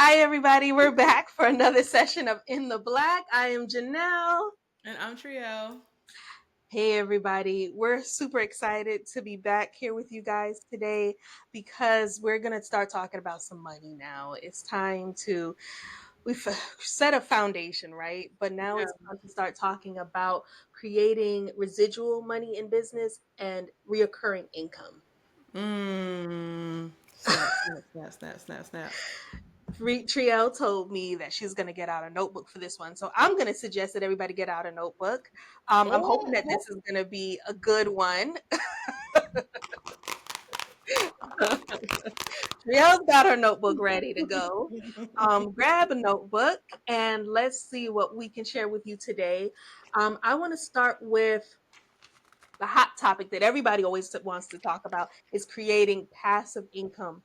Hi, everybody. We're back for another session of In the Black. I am Janelle. And I'm Trio. Hey, everybody. We're super excited to be back here with you guys today because we're going to start talking about some money now. It's time to, we've set a foundation, right? But now Yeah. it's time to start talking about creating residual money in business and reoccurring income. Snap, snap, snap, snap, snap, snap. Triel told me that she's going to get out a notebook for this one. So I'm going to suggest that everybody get out a notebook. I'm hoping that Oh, this is going to be a good one. Triel's got her notebook ready to go. Grab a notebook and let's see what we can share with you today. I want to start with the hot topic that everybody always wants to talk about is creating passive income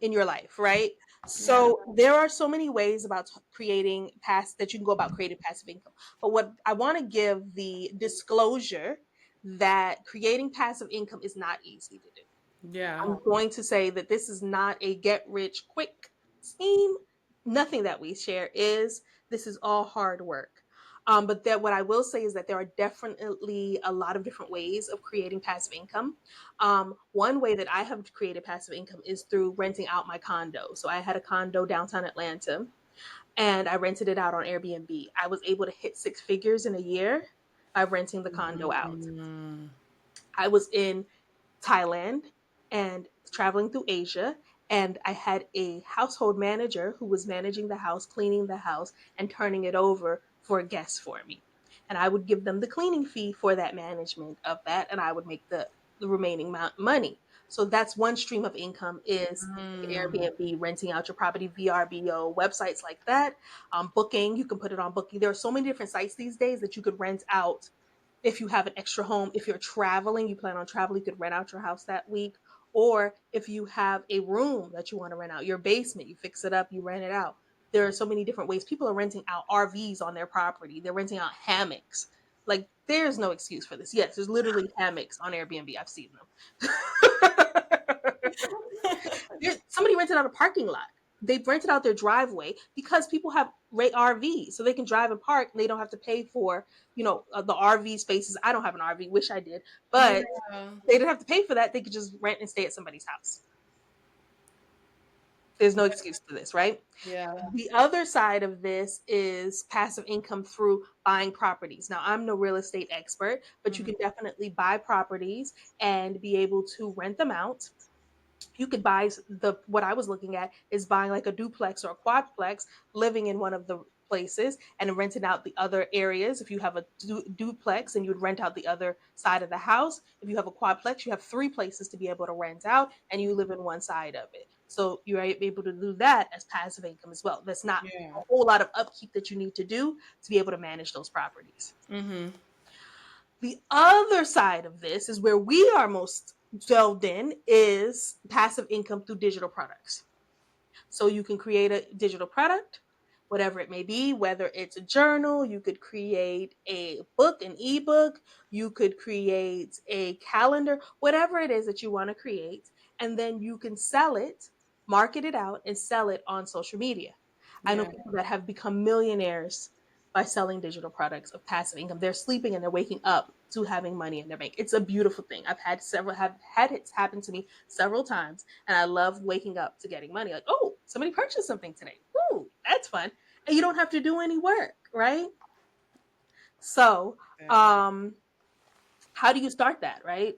in your life, right? yeah. So there are so many ways about creating that you can go about creating passive income. But what I want to give the disclosure that creating passive income is not easy to do. Yeah. I'm going to say that this is not a get rich quick scheme. Nothing that we share is. This is all hard work. But that what I will say is that there are definitely a lot of different ways of creating passive income. One way that I have created passive income is through renting out my condo. So I had a condo downtown Atlanta and I rented it out on Airbnb. I was able to hit six figures in a year by renting the condo out. Mm, I was in Thailand and traveling through Asia. And I had a household manager who was managing the house, cleaning the house, and turning it over for guests for me. And I would give them the cleaning fee for that management of that, and I would make the remaining money. So that's one stream of income is like mm. Airbnb, renting out your property, VRBO, websites like that. Booking, you can put it on Booking. There are so many different sites these days that you could rent out if you have an extra home. If you're traveling, you plan on traveling, you could rent out your house that week. Or if you have a room that you want to rent out, your basement, you fix it up, you rent it out. There are so many different ways. People are renting out RVs on their property. They're renting out hammocks. Like there's no excuse for this. Yes, there's literally hammocks on Airbnb. I've seen them. Somebody rented out a parking lot. They rented out their driveway because people have RVs, so they can drive and park, and they don't have to pay for the RV spaces. I don't have an RV, wish I did, but Yeah. they didn't have to pay for that. They could just rent and stay at somebody's house. There's no excuse to this, right? Yeah. The other side of this is passive income through buying properties. Now, I'm no real estate expert, but you Mhm. can definitely buy properties and be able to rent them out. You could buy what I was looking at is buying like a duplex or a quadplex, living in one of the places and renting out the other areas. If you have a duplex and you'd rent out the other side of the house, if you have a quadplex, you have three places to be able to rent out and you live in one side of it. So you're able to do that as passive income as well. That's not a Yeah. whole lot of upkeep that you need to do to be able to manage those properties. Mm-hmm. The other side of this is where we are most delved in is passive income through digital products. So you can create a digital product, whatever it may be, whether it's a journal, you could create a book, an ebook, you could create a calendar, whatever it is that you want to create, and then you can sell it, market it out, and sell it on social media. I know Yeah. people that have become millionaires by selling digital products of passive income. They're sleeping and they're waking up to having money in their bank. It's a beautiful thing. Have had it happen to me several times, and I love waking up to getting money. Like, oh, somebody purchased something today. Ooh, that's fun. And you don't have to do any work, right? So, Yeah. um, how do you start that, right?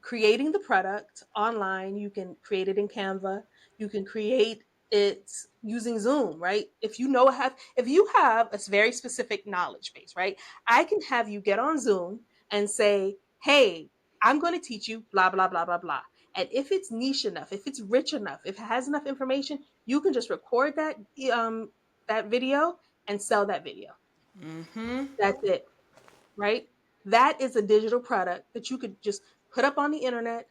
Creating the product online, you can create it in Canva, you can create it using Zoom, right? If you have a very specific knowledge base, right? I can have you get on Zoom and say, hey, I'm going to teach you blah blah blah blah blah. And if it's niche enough, if it's rich enough, if it has enough information, you can just record that video and sell that video. Mm-hmm. That's it, right? That is a digital product that you could just put up on the internet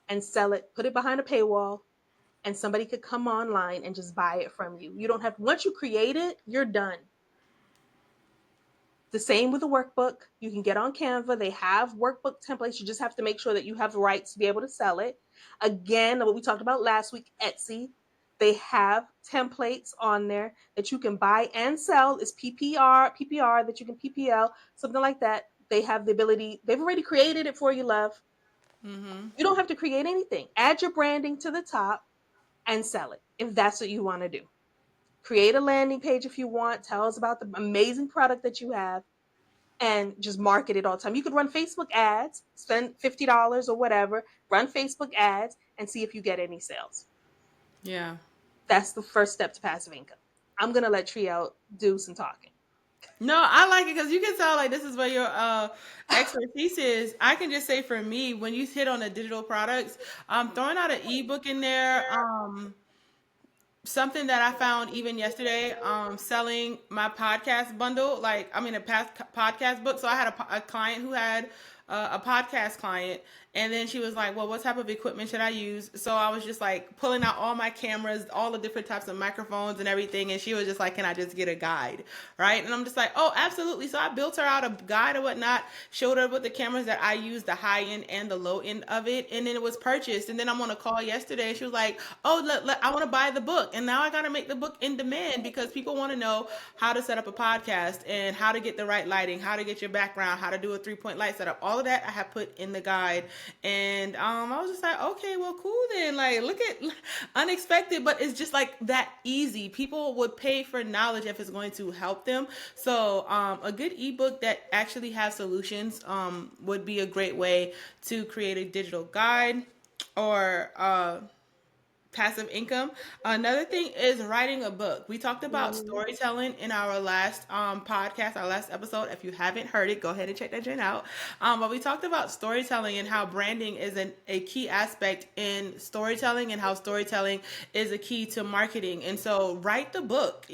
and sell it, put it behind a paywall, and somebody could come online and just buy it from you. You don't have, once you create it, you're done. The same with the workbook. You can get on Canva. They have workbook templates. You just have to make sure that you have the rights to be able to sell it. Again, what we talked about last week, Etsy. They have templates on there that you can buy and sell. It's PPR that you can PPL, something like that. They have the ability, they've already created it for you, love. Mm-hmm. You don't have to create anything. Add your branding to the top and sell it if that's what you want to do. Create a landing page if you want. Tell us about the amazing product that you have and just market it all the time. You could run Facebook ads, spend $50 or whatever, run Facebook ads and see if you get any sales. Yeah. That's the first step to passive income. I'm going to let Trio do some talking. No, I like it because you can tell like this is where your expertise is. I can just say for me, when you hit on the digital products, throwing out an ebook in there. Something that I found even yesterday, selling my podcast bundle, like I mean a past podcast book. So I had a client who had a podcast client, and then she was like, "Well, what type of equipment should I use?" So I was just like pulling out all my cameras, all the different types of microphones and everything, and she was just like, "Can I just get a guide?" Right? And I'm just like, "Oh, absolutely." So I built her out a guide or whatnot, showed her with the cameras that I use, the high end and the low end of it, and then it was purchased. And then I'm on a call yesterday, and she was like, "Oh, I want to buy the book." And now I got to make the book in demand because people want to know how to set up a podcast and how to get the right lighting, how to get your background, how to do a 3-point light setup. All of that I have put in the guide. And I was just like, okay, well, cool then. Like, look at unexpected, but it's just like that easy. People would pay for knowledge if it's going to help them. So a good ebook that actually has solutions would be a great way to create a digital guide or passive income. Another thing is writing a book. We talked about Mhm. storytelling in our last podcast, our last episode. If you haven't heard it, go ahead and check that joint out. But we talked about storytelling and how branding is a key aspect in storytelling and how storytelling is a key to marketing. And so write the book,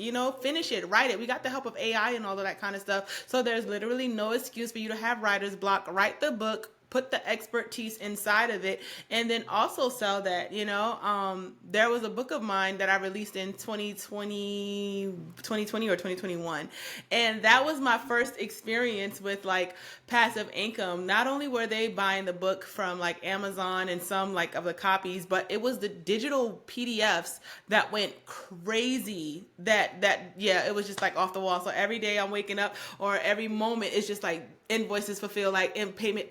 finish it, write it. We got the help of AI and all of that kind of stuff. So there's literally no excuse for you to have writer's block. Write the book, put the expertise inside of it, and then also sell that. There was a book of mine that I released in 2020 or 2021, and that was my first experience with like passive income. Not only were they buying the book from like Amazon and some like of the copies, but it was the digital PDFs that went crazy. That yeah, it was just like off the wall. So every day I'm waking up or every moment it's just like invoices fulfilled, like in payment,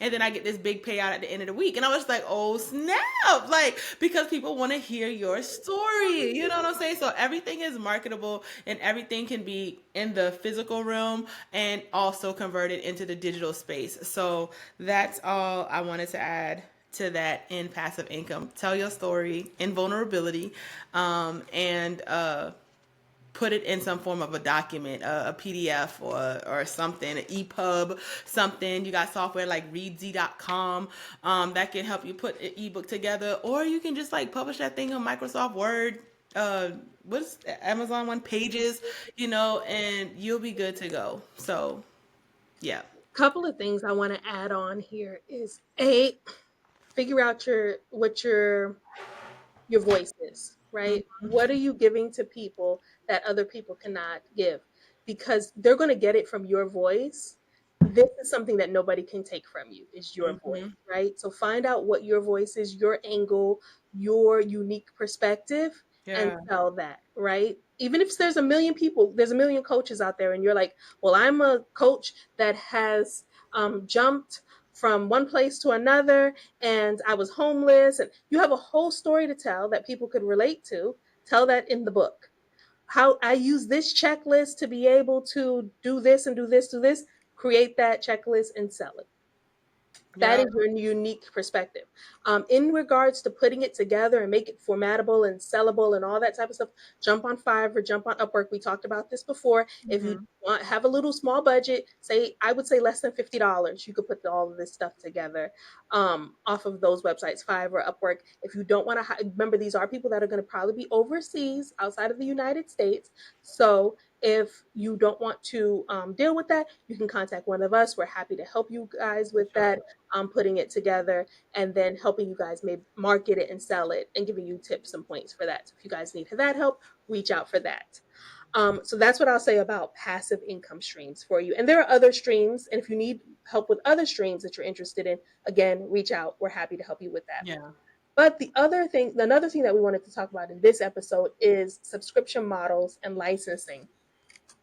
and then I get this big payout at the end of the week, and I was like, oh snap, like because people want to hear your story, you know what I'm saying? So everything is marketable, and everything can be in the physical realm and also converted into the digital space. So that's all I wanted to add to that in passive income. Tell your story in vulnerability, and put it in some form of a document, a PDF or something, an EPUB, something. You got software like readz.com that can help you put an ebook together, or you can just like publish that thing on Microsoft Word. What's Amazon one pages, and you'll be good to go. So, yeah. Couple of things I want to add on here is a figure out your voices, right? What are you giving to people that other people cannot give? Because they're going to get it from your voice. This is something that nobody can take from you is your voice, Mm-hmm. right? So find out what your voice is, your angle, your unique perspective, and Yeah. sell that, right? Even if there's a million people, there's a million coaches out there, and you're like, well, I'm a coach that has jumped from one place to another and I was homeless. And you have a whole story to tell that people could relate to. Tell that in the book. How I use this checklist to be able to do this and do this, do this, create that checklist and sell it. That Yep. is your unique perspective. In regards to putting it together and make it formatable and sellable and all that type of stuff, jump on Fiverr, jump on Upwork. We talked about this before. If you Mm-hmm. have a little small budget, say I would say less than $50, you could put all of this stuff together off of those websites, Fiverr, Upwork. If you don't want to, remember these are people that are going to probably be overseas, outside of the United States. So if you don't want to deal with that, you can contact one of us. We're happy to help you guys For with sure. that, putting it together and then helping you guys maybe market it and sell it and giving you tips and points for that. So if you guys need that help, reach out for that. So that's what I'll say about passive income streams for you. And there are other streams. And if you need help with other streams that you're interested in, again, reach out. We're happy to help you with that. Yeah. But another thing that we wanted to talk about in this episode is subscription models and licensing.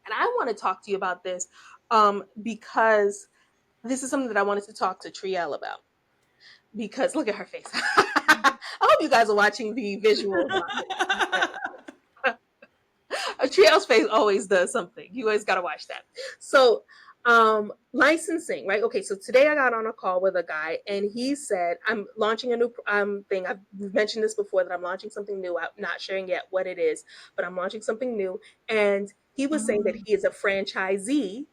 And I want to talk to you about this because this is something that I wanted to talk to Trielle about. Because look at her face. I hope you guys are watching the visuals on this. Trielle's face always does something. You always got to watch that. So, licensing, right? Okay, so today I got on a call with a guy, and he said, "I'm launching a new thing. I've mentioned this before that I'm launching something new. I'm not sharing yet what it is, but I'm launching something new." And he was saying that Mm, he is a franchisee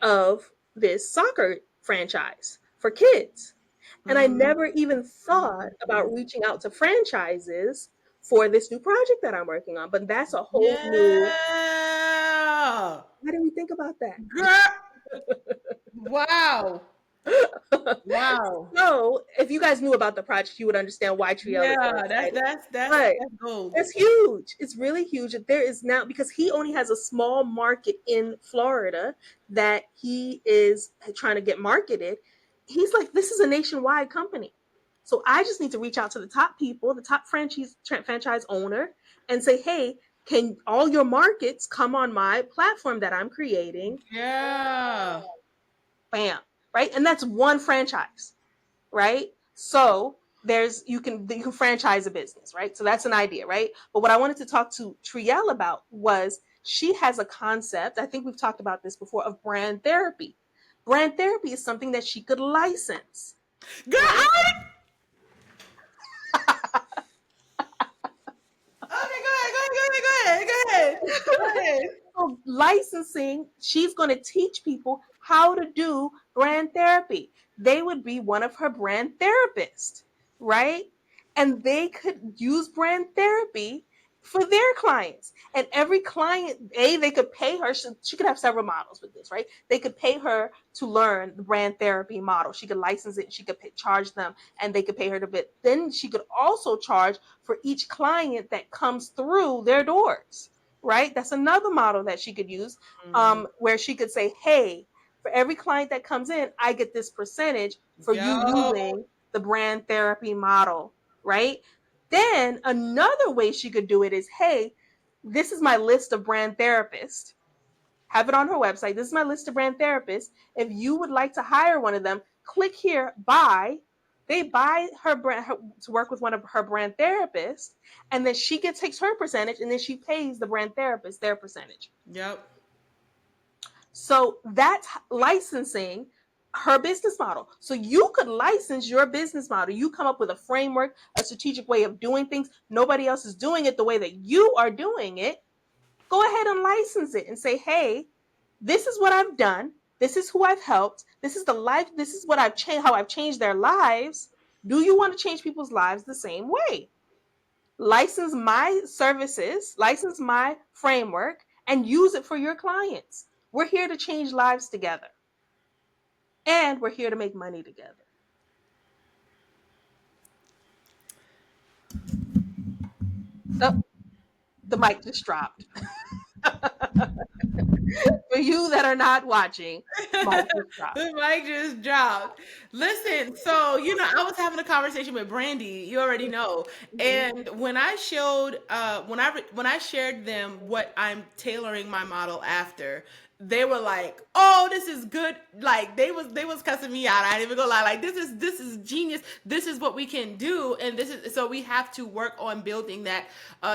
of this soccer franchise for kids. And I mm, never even thought about reaching out to franchises for this new project that I'm working on. But that's a whole new, yeah. why didn't we think about that? Girl. Wow. Wow. So if you guys knew about the project, you would understand why Trielle is so Yeah, excited. But that's gold. that's huge. It's really huge. There is now, because he only has a small market in Florida that he is trying to get marketed. He's like, this is a nationwide company. So I just need to reach out to the top people, the top franchise owner, and say, hey, can all your markets come on my platform that I'm creating? Yeah. Bam. Right. And that's one franchise, right? So you can franchise a business, right? So that's an idea, right? But what I wanted to talk to Trielle about was she has a concept. I think we've talked about this before of brand therapy. Brand therapy is something that she could license, Girl, right? okay, go ahead, go ahead, go ahead, go ahead. So licensing, she's going to teach people how to do brand therapy. They would be one of her brand therapists, right? And they could use brand therapy for their clients. And every client, they could pay her. She could have several models with this, right? They could pay her to learn the brand therapy model. She could license it. She could charge them, and they could pay her to bit. Then she could also charge for each client that comes through their doors, right? That's another model that she could use, Mm, where she could say, hey, for every client that comes in, I get this percentage for you yo. using the brand therapy model, right? Then another way she could do it is, hey, this is my list of brand therapists. Have it on her website. This is my list of brand therapists. If you would like to hire one of them, click here, buy. They buy to work with one of her brand therapists, and then takes her percentage, and then she pays the brand therapist their percentage. Yep. So that's licensing her business model. So you could license your business model. You come up with a framework, a strategic way of doing things. Nobody else is doing it the way that you are doing it. Go ahead and license it and say, hey, this is what I've done. This is who I've helped. This is the life. This is what I've changed, how I've changed their lives. Do you want to change people's lives the same way? License my services, license my framework, and use it for your clients. We're here to change lives together, and we're here to make money together. Oh, the mic just dropped. For you that are not watching, mic just dropped. The mic just dropped. Listen, so I was having a conversation with Brandy. You already know, Mhm. and when I showed, when I shared them what I'm tailoring my model after, they were like, "Oh, this is good." Like they was cussing me out. I ain't even gonna lie. Like this is genius. This is what we can do, and this is so we have to work on building that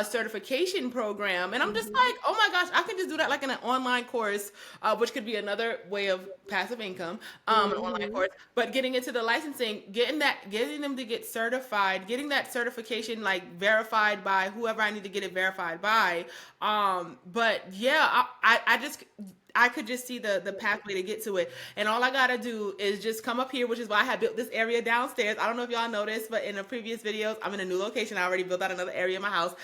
certification program. And I'm just Mhm. like, oh my gosh, I can just do that like in an online course, which could be another way of passive income, an online Mhm. course. But getting into the licensing, getting them to get certified, getting that certification like verified by whoever I need to get it verified by. But yeah, I just I could just see the pathway to get to it. And all I gotta do is just come up here, which is why I had built this area downstairs. I don't know if y'all noticed, but in the previous videos, I'm in a new location. I already built out another area in my house.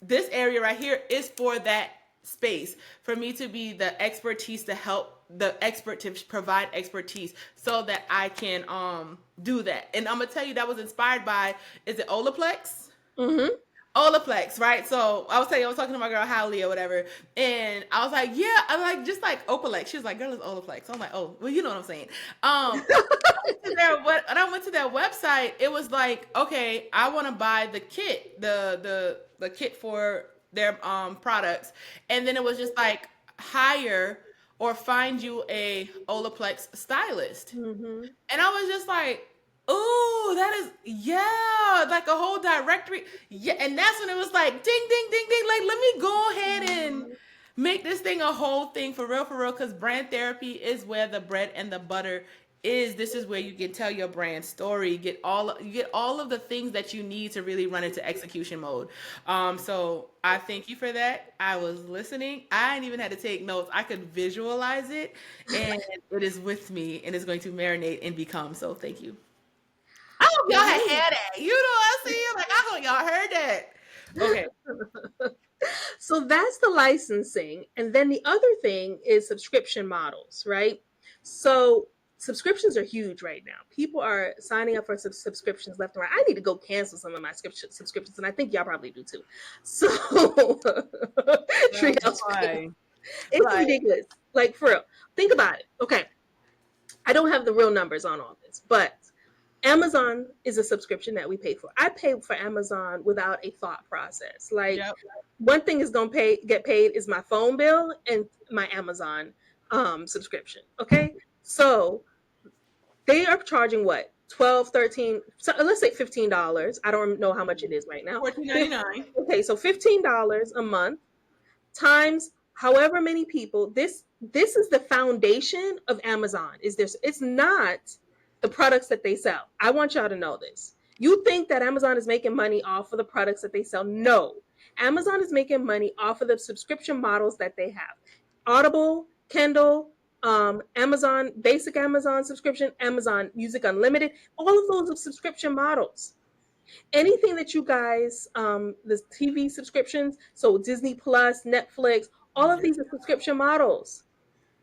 This area right here is for that space, for me to be the expertise to help the expert, to provide expertise so that I can do that. And I'm gonna tell you that was inspired by, is it Olaplex? Mhm. Olaplex, right? So I was telling you, I was talking to my girl Hallie or whatever, and I was like, yeah, I'm like just like Opalex. She was like, girl, it's Olaplex. So I'm like, oh, well, you know what I'm saying. Um, when I went to their website, it was like, okay, I want to buy the kit, the kit for their products, and then it was just like hire or find you a Olaplex stylist. Hmm. And I was just like, "Ooh, that is yeah, like a whole directory." Yeah, and that's when it was like, "Ding, ding, ding, ding!" Like, let me go ahead and Hmm. make this thing a whole thing for real, for real. Because brand therapy is where the bread and the butter is. This is where you can tell your brand story, you get all of the things that you need to really run into execution mode. So I thank you for that. I was listening. I didn't even had to take notes. I could visualize it, and it is with me, and it's going to marinate and become. So thank you. I hope y'all Yeah. had that. You know what I'm saying? Like I hope y'all heard that. Okay. So that's the licensing. And then the other thing is subscription models, right? So subscriptions are huge right now. People are signing up for subscriptions left and right. I need to go cancel some of my subscriptions, and I think y'all probably do too. So Treehouse, Why? it's Like, ridiculous. Like for real. Think about it. Okay. I don't have the real numbers on all this, but Amazon is a subscription that we pay for. I pay for Amazon without a thought process. Like yep. one thing is gonna get paid is my phone bill and my Amazon subscription. Okay. So they are charging what? 12, 13, so let's say $15. I don't know how much it is right now. 14.99. Okay, so $15 a month times however many people. This is the foundation of Amazon. Is this? It's not the products that they sell. I want y'all to know this. You think that Amazon is making money off of the products that they sell? No. Amazon is making money off of the subscription models that they have. Audible, Kindle, Amazon basic Amazon subscription, Amazon Music Unlimited, all of those are subscription models. Anything that you guys, the TV subscriptions, so Disney Plus, Netflix, all of Yeah. these are subscription models.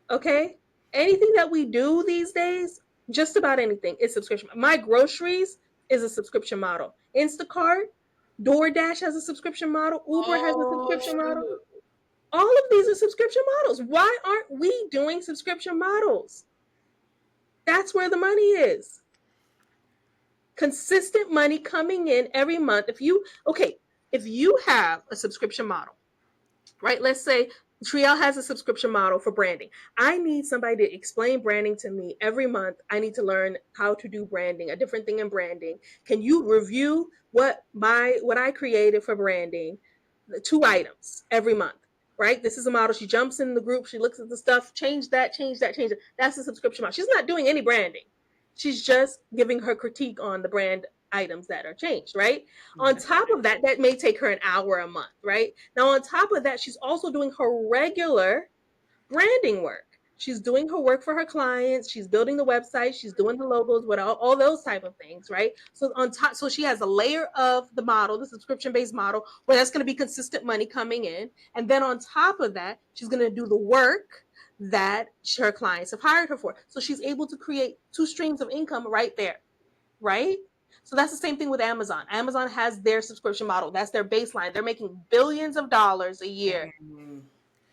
Okay, anything that we do these days, just about anything is subscription. My groceries is a subscription model. Instacart, DoorDash has a subscription model. Uber has a Oh subscription model. shoot. All of these are subscription models. Why aren't we doing subscription models? That's where the money is. Consistent money coming in every month. If you have a subscription model, right? Let's say Triel has a subscription model for branding. I need somebody to explain branding to me every month. I need to learn how to do branding, a different thing in branding. Can you review what I created for branding? The 2 items every month, right? This is a model. She jumps in the group, she looks at the stuff, change that, change that, change it. That's a subscription model. She's not doing any branding. She's just giving her critique on the brand items that are changed, right? On Yes. top of that, that may take her an hour a month, right? Now, on top of that, she's also doing her regular branding work. She's doing her work for her clients. She's building the website. She's doing the logos, what all those type of things, right? So on top, so she has a layer of the model, the subscription-based model, where that's going to be consistent money coming in, and then on top of that, she's going to do the work that her clients have hired her for. So she's able to create 2 streams of income right there, right? So that's the same thing with Amazon. Amazon has their subscription model. That's their baseline. They're making billions of dollars a year Mm.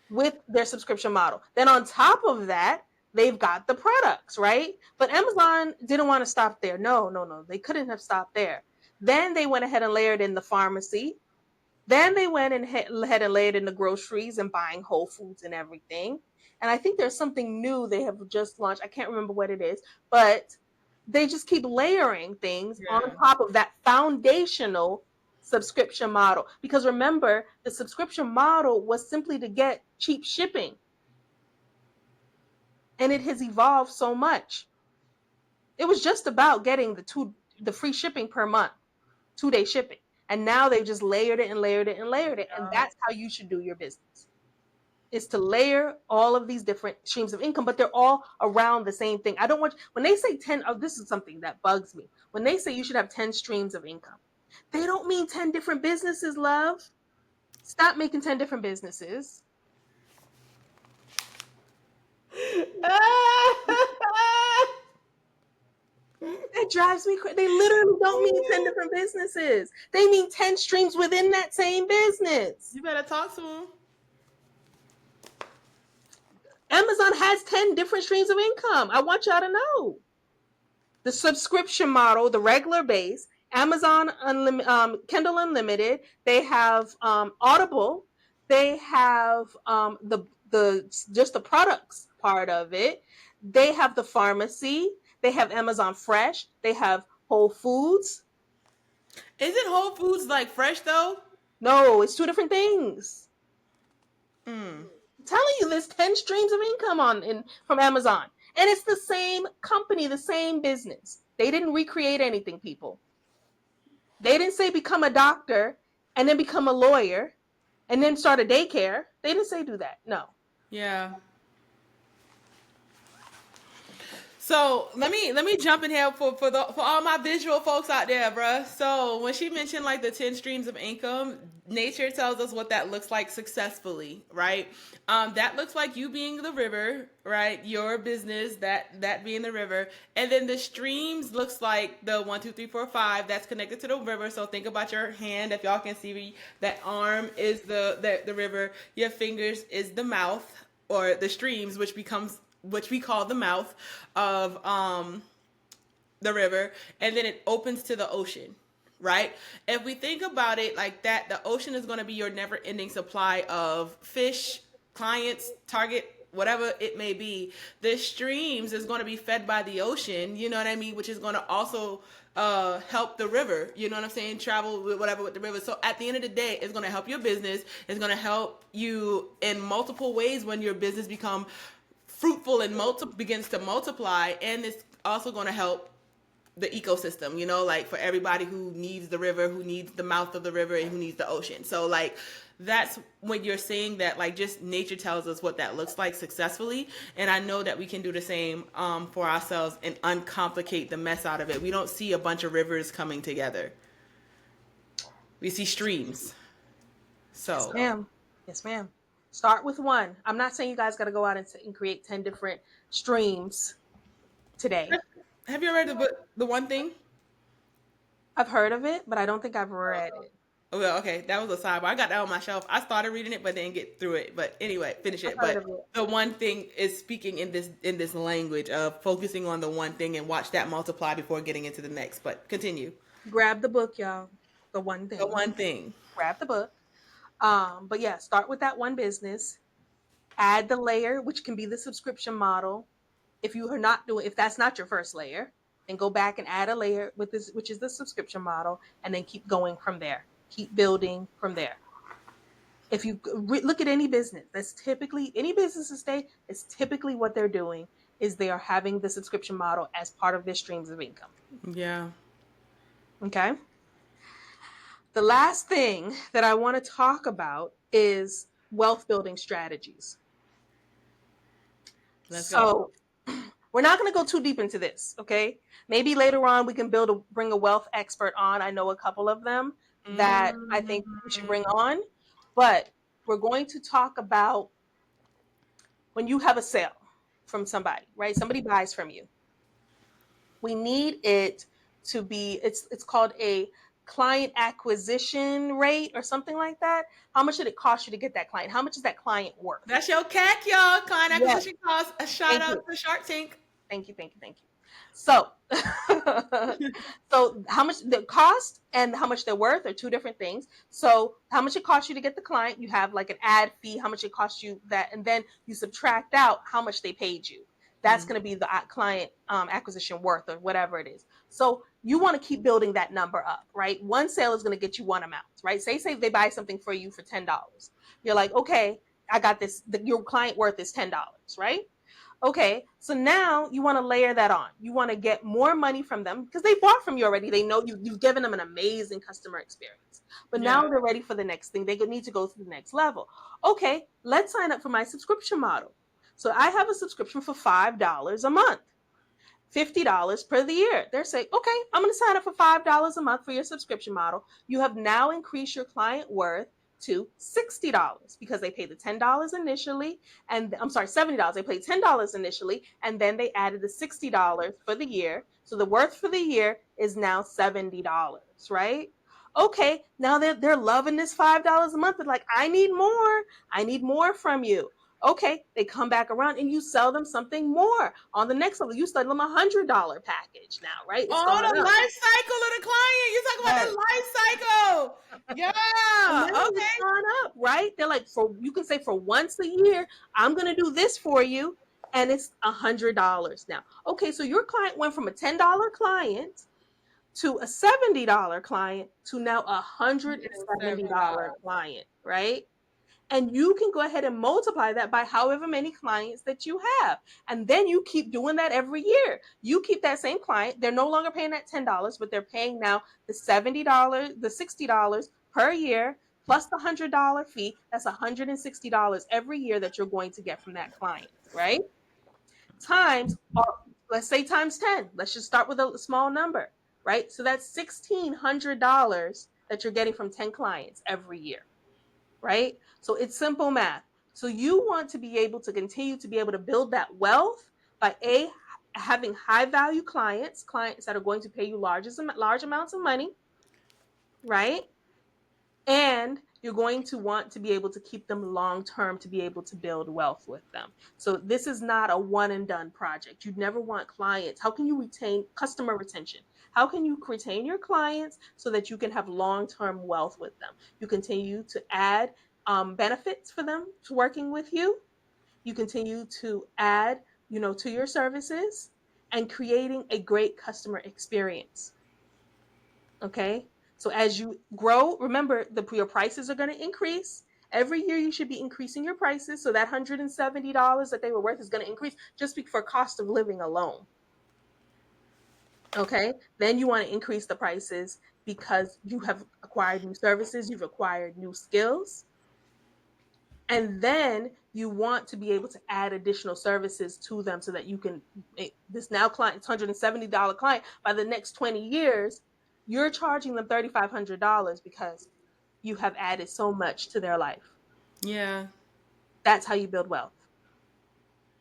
with their subscription model. Then on top of that, they've got the products, right? But Amazon didn't want to stop there. No, no, no. They couldn't have stopped there. Then they went ahead and layered in the pharmacy. Then they went and ahead and layered in the groceries and buying Whole Foods and everything. And I think there's something new they have just launched. I can't remember what it is, but they just keep layering things on Yeah. top of that foundational subscription model. Because remember, the subscription model was simply to get cheap shipping, and it has evolved so much. It was just about getting the free shipping per month, 2-day shipping. And now they've just layered it and layered it and layered it. And that's how you should do your business. Is to layer all of these different streams of income, but they're all around the same thing. I don't want when they say 10, oh, this is something that bugs me. When they say you should have 10 streams of income, they don't mean 10 different businesses, love. Stop making 10 different businesses. That drives me crazy. They literally don't mean 10 different businesses. They mean 10 streams within that same business. You better talk to him. Amazon has 10 different streams of income. I want y'all to know. the subscription model, the regular base, Amazon Unlimited, Kindle Unlimited. They have Audible. They have the just the products part of it. They have the pharmacy. They have Amazon Fresh. They have Whole Foods. Isn't Whole Foods like fresh though? No, it's two different things. Mm. I'm telling you, there's 10 streams of income from Amazon. And it's the same company, the same business. They didn't recreate anything, people. They didn't say become a doctor and then become a lawyer and then start a daycare. They didn't say do that. No. Yeah. So let me jump in here for all my visual folks out there, bruh. So when she mentioned like the 10 streams of income, nature tells us what that looks like successfully, right? That looks like you being the river, right? Your business, that being the river, and then the streams looks like the 1, 2, 3, 4, 5 that's connected to the river. So think about your hand, if y'all can see that arm is the river, your fingers is the mouth or the streams, which we call the mouth of the river, and then it opens to the ocean, right? If we think about it like that, the ocean is going to be your never ending supply of fish, clients, target, whatever it may be. The streams is going to be fed by the ocean, you know what I mean, which is going to also help the river, you know what I'm saying, travel with whatever with the river. So at the end of the day, it's going to help your business. It's going to help you in multiple ways when your business become fruitful and begins to multiply, and it's also going to help the ecosystem, you know, like for everybody who needs the river, who needs the mouth of the river, and who needs the ocean. So like that's when you're saying that, like, just nature tells us what that looks like successfully, and I know that we can do the same for ourselves and uncomplicate the mess out of it. We don't see a bunch of rivers coming together, we see streams. Yes, So ma'am. Yes, ma'am. Start with one. I'm not saying you guys got to go out and create 10 different streams today. have you ever read the book The One Thing? I've heard of it, but I don't think I've read it. Well, okay, that was a sidebar. I got that on my shelf. I started reading it, but didn't get through it. But anyway, finish I've it. heard But of it. the one thing is speaking in this language of focusing on the one thing and watch that multiply before getting into the next. But continue. Grab the book, y'all. The one The thing. one thing. Grab the book. But yeah, start with that one business. Add the layer, which can be the subscription model. If that's not your first layer, then go back and add a layer with this, which is the subscription model, and then keep going from there. Keep building from there. If you look at any business, that's typically any business today, it's typically what they're doing is they are having the subscription model as part of their streams of income. Yeah. Okay. The last thing that I want to talk about is wealth building strategies. Let's go. So we're not going to go too deep into this, okay? Maybe later on we can bring a wealth expert on. I know a couple of them that I think we should Mm. bring on, but we're going to talk about when you have a sale from somebody, right? Somebody buys from you. We need it to be it's called a client acquisition rate or something like that. How much did it cost you to get that client? How much is that client worth? That's your CAC, y'all. Client Yes. acquisition cost. A shout Thank out you. to Shark Tank. Thank you. Thank you. Thank you. So, so how much the cost and how much they're worth are two different things. So, how much it costs you to get the client, you have like an ad fee, how much it costs you that, and then you subtract out how much they paid you. That's going to be the client acquisition worth or whatever it is. So you want to keep building that number up, right? One sale is going to get you one amount, right? Say they buy something for you for $10. You're like, okay, I got this. Your client worth is $10, right? Okay, so now you want to layer that on. You want to get more money from them because they bought from you already. They know you've given them an amazing customer experience. But Yeah. now they're ready for the next thing. They need to go to the next level. Okay, let's sign up for my subscription model. So I have a subscription for $5 a month. $50 per the year. They're saying, okay, I'm going to sign up for $5 a month for your subscription model. You have now increased your client worth to $60 because they paid the $10 initially. And I'm sorry, $70. They paid $10 initially. And then they added the $60 for the year. So the worth for the year is now $70, right? Okay, now they're loving this $5 a month. They're like, I need more. I need more from you. Okay, they come back around and you sell them something more on the next level. You sell them $100 package now, right? It's Oh, gone the up. life cycle of the client. You talk about Right. the life cycle. And now Yeah. it's Okay. gone up, right? They're like, for you can say for once a year, I'm gonna do this for you, and it's $100 now. Okay, so your client went from a $10 client to a $70 client to now a $170 $170. client, right? And you can go ahead and multiply that by however many clients that you have. And then you keep doing that every year. You keep that same client. They're no longer paying that $10, but they're paying now the $70, the $60 per year, plus the $100 fee. That's $160 every year that you're going to get from that client, right? Times, or let's say times 10. Let's just start with a small number, right? So that's $1,600 that you're getting from 10 clients every year, right? So it's simple math. So you want to be able to continue to be able to build that wealth by having high value clients, clients that are going to pay you large amounts of money, right? And you're going to want to be able to keep them long term to be able to build wealth with them. So this is not a one and done project. You'd never want clients. How can you retain customer retention? How can you retain your clients so that you can have long term wealth with them? You continue to add benefits for them to working with you. You continue to add, to your services and creating a great customer experience. Okay. So as you grow, remember your prices are going to increase. Every year you should be increasing your prices. So that $170 that they were worth is going to increase just for cost of living alone. Okay. Then you want to increase the prices because you have acquired new services, you've acquired new skills. And then you want to be able to add additional services to them so that you can make this now client, $170 client, by the next 20 years, you're charging them $3,500 because you have added so much to their life. Yeah. That's how you build wealth.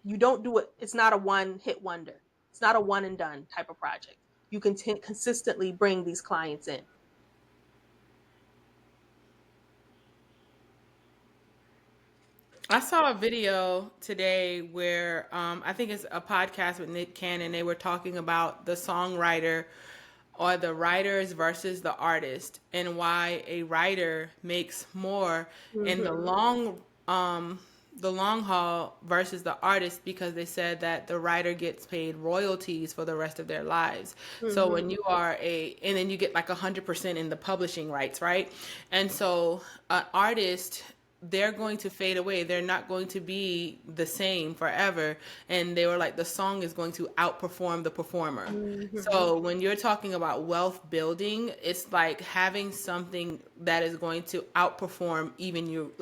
You don't do it, it's not a one hit wonder. It's not a one and done type of project. You can consistently bring these clients in. I saw a video today where I think it's a podcast with Nick Cannon. They were talking about the songwriter or the writers versus the artist and why a writer makes more in Mm-hmm. the long haul versus the artist because they said that the writer gets paid royalties for the rest of their lives. So Mm-hmm. when you are and then you get like 100% in the publishing rights, right? And so an artist, they're going to fade away. They're not going to be the same forever. And they were like, the song is going to outperform the performer. Mm-hmm. So when you're talking about wealth building, it's like having something that is going to outperform even you,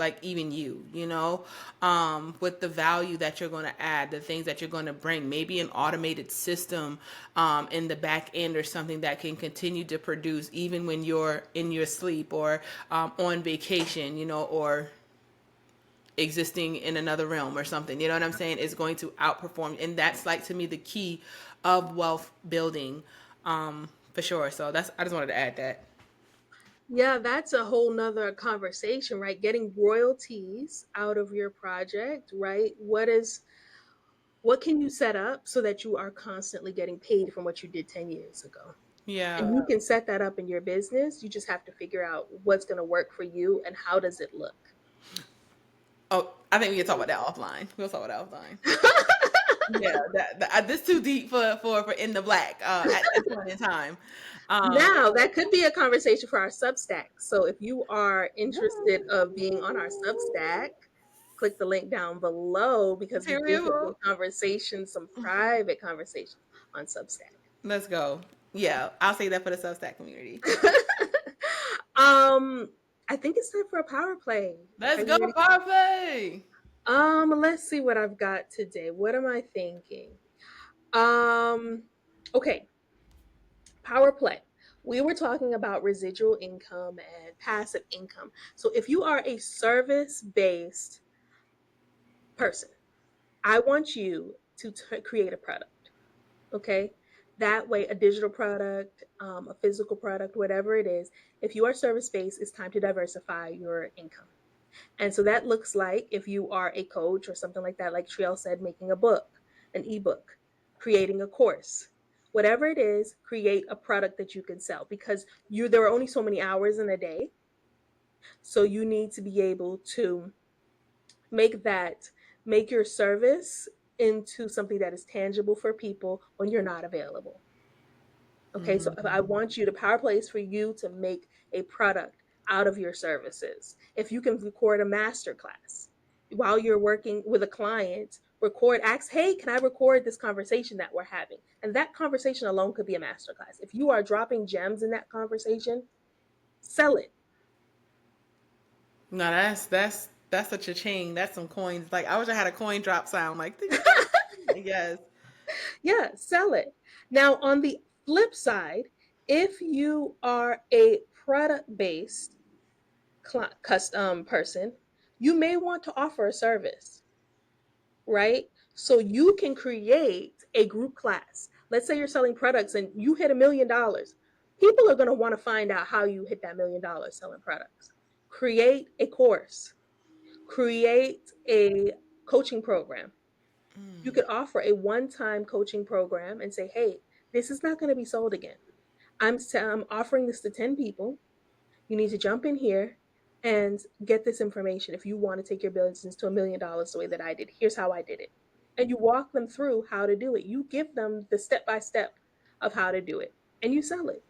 with the value that you're going to add, the things that you're going to bring, maybe an automated system in the back end or something that can continue to produce even when you're in your sleep or on vacation, or existing in another realm or something. You know what I'm saying? Is going to outperform, and that's like to me the key of wealth building, for sure. So that's I just wanted to add that. Yeah, that's a whole nother conversation, right? Getting royalties out of your project, right? What can you set up so that you are constantly getting paid from what you did 10 years ago? Yeah. And you can set that up in your business. You just have to figure out what's going to work for you and how does it look. Oh, I think we can talk about that offline. We'll talk about that offline. Yeah, this too deep for in the black at this point in time. Um, Now, that could be a conversation for our Substack. So if you are interested of being on our Substack, click the link down below because we do have some Period. conversations, some private conversations on Substack. Let's go. Yeah, I'll say that for the Substack community. um, I think it's time for a power play. Are Let's go, you ready? power play. Let's see what I've got today. What am I thinking? Um, okay, power play. We were talking about residual income and passive income. So if you are a service-based person, I want you to create a product. Okay. That way, a digital product, a physical product, whatever it is, if you are service based, it's time to diversify your income. And so that looks like, if you are a coach or something like that, like Triel said, making a book, an ebook, creating a course, whatever it is, create a product that you can sell, because there are only so many hours in a day. So you need to be able to make that, make your service into something that is tangible for people when you're not available. Okay, so if I want you, to power play is for you to make a product out of your services. If you can record a master class while you're working with a client, record, ask, hey, can I record this conversation that we're having? And that conversation alone could be a master class. If you are dropping gems in that conversation, sell it. No, that's such a chain. That's some coins. Like I wish I had a coin drop sound. Like yes. Yeah, sell it. Now, on the flip side, if you are a product based custom person, you may want to offer a service, right? So you can create a group class. Let's say you're selling products and you hit $1 million. People are going to want to find out how you hit that $1 million selling products. Create a course, create a coaching program. You could offer a one-time coaching program and say, hey, this is not going to be sold again. I'm offering this to 10 people. You need to jump in here and get this information. If you want to take your business to $1 million the way that I did, here's how I did it. And you walk them through how to do it. You give them the step by step of how to do it, and you sell it.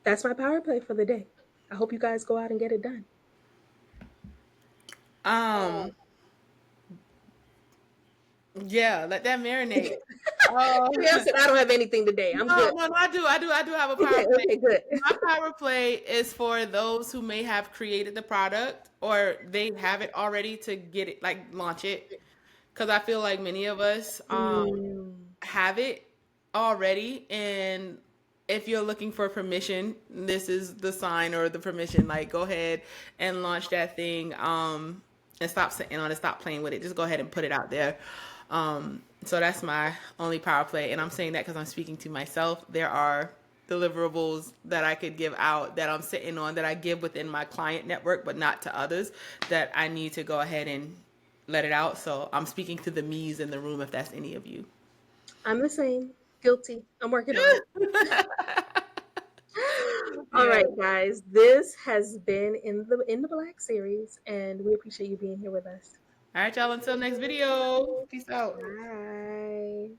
That's my power play for the day. I hope you guys go out and get it done. Um. Yeah. Let that marinate. Oh. Trielle said, I don't have anything today. I'm No, good. no, no, I do have a Okay, power play. okay, good. My power play is for those who may have created the product or they have it already to get it, like launch it. Because I feel like many of us Mm. have it already, and if you're looking for permission, this is the sign or the permission. Like, go ahead and launch that thing, and stop sitting on it, stop playing with it. Just go ahead and put it out there. So that's my only power play, and I'm saying that because I'm speaking to myself. There are deliverables that I could give out that I'm sitting on that I give within my client network, but not to others, that I need to go ahead and let it out. So I'm speaking to the me's in the room if that's any of you. I'm the same. Guilty. I'm working on it. All Yeah. right, guys. This has been in the Black series, and we appreciate you being here with us. All right, y'all. Until next video. Peace out. Bye.